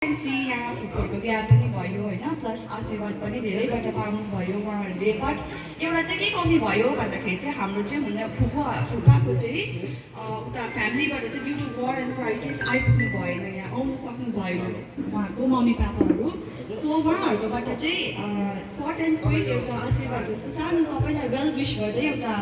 यहाँ फुटबलको बिहा पनि भयो होइन, प्लस आशीर्वाद पनि धेरैबाट पाउनुभयो उहाँहरूले। बट एउटा चाहिँ के कमी भयो भन्दाखेरि चाहिँ हाम्रो चाहिँ फुपाको चाहिँ उता फ्यामिलीबाट चाहिँ due to war and crisis आइपुग्नु भएन, यहाँ आउनु सक्नु भएन उहाँको मम्मी पापाहरू। सो उहाँहरूकोबाट चाहिँ सर्ट एन्ड स्विट एउटा आशीर्वाद जस्तो सानो सबैलाई वेल विस गर्दै एउटा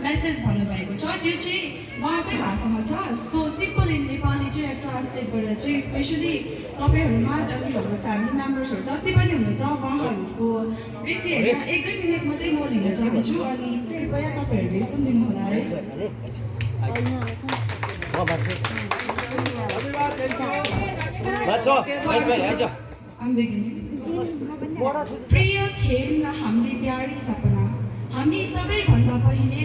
मेसेज भन्नुभएको छ, त्यो चाहिँ उहाँकै भाषामा छ। सो सिम्पल इन नेपाली चाहिँ ट्रान्सलेट गरेर चाहिँ स्पेसली तपाईँहरूमा जति हाम्रो फ्यामिली मेम्बर्सहरू जति पनि हुनुहुन्छ उहाँहरूको विषयमा 1-2 मिनट मात्रै म लिन चाहन्छु, अनि कृपया तपाईँहरूले सुनिदिनु होला है। प्रिय खेल र हाम्री प्यारी सपना, हामी सबैभन्दा पहिले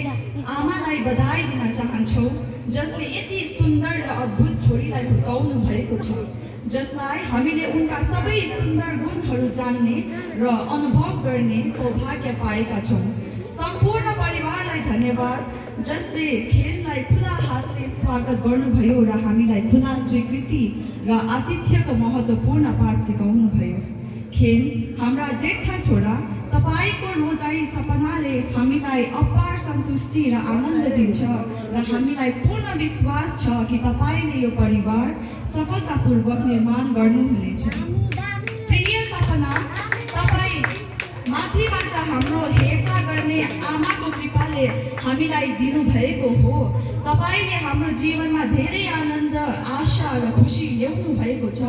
आमालाई बधाई दिन चाहन्छौँ जसले यति सुन्दर र अद्भुत छोरीलाई हुर्काउनु भएको छ, जसलाई हामीले उनका सबै सुन्दर गुणहरू जान्ने र अनुभव गर्ने सौभाग्य पाएका छौँ। सम्पूर्ण परिवारलाई धन्यवाद जसले खेललाई खुला हातले स्वागत गर्नुभयो र हामीलाई खुला स्वीकृति र आतिथ्यको महत्त्वपूर्ण पाठ सिकाउनुभयो। खेल हाम्रा जेठा छोरा, तपाईँको रोजाइ सपनाले हामीलाई अपार सन्तुष्टि र आनन्द दिन्छ र हामीलाई पूर्ण विश्वास छ कि तपाईँले यो परिवार सफलतापूर्वक निर्माण गर्नुहुनेछ। प्रिय सपना, तपाईँ माथिबाट हाम्रो हेरचाह गर्ने आमाको कृपाले हामीलाई दिनुभएको हो। तपाईँले हाम्रो जीवनमा धेरै आनन्द, आशा र खुसी ल्याउनु भएको छ।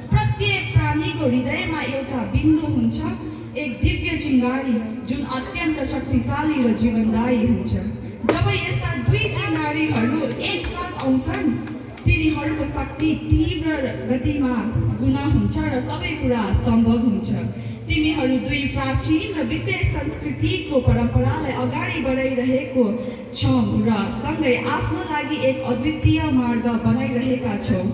प्रत्येक प्राणीको हृदयमा एउटा बिन्दु हुन्छ, एक दिव्य चिङ्गारी जुन अत्यन्त शक्तिशाली र जीवनदायी हुन्छ। जब यस्ता दुई चिङ्गारीहरू एकसाथ आउँछन्, तिनीहरूको शक्ति तीव्र गतिमा गुना हुन्छ र सबै कुरा सम्भव हुन्छ। तिमीहरू दुई प्राचीन र विशेष संस्कृतिको परम्परालाई अगाडि बढाइरहेको छौँ र सँगै आफ्नो लागि एक अद्वितीय मार्ग बनाइरहेका छौँ।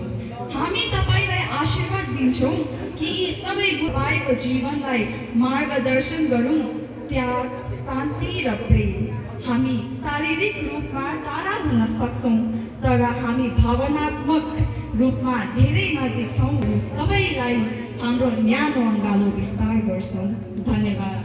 हामी तपाईँलाई आशीर्वाद दिन्छौँ कि यी सबै गुणाएको जीवनलाई मार्गदर्शन गरौँ, त्याग, शान्ति र प्रेम। हामी शारीरिक रूपमा टाढा हुन सक्छौँ तर हामी भावनात्मक रूपमा धेरै नजिक छौँ। सबैलाई हाम्रो न्यानो अङ्गालो विस्तार गर्छौँ। धन्यवाद।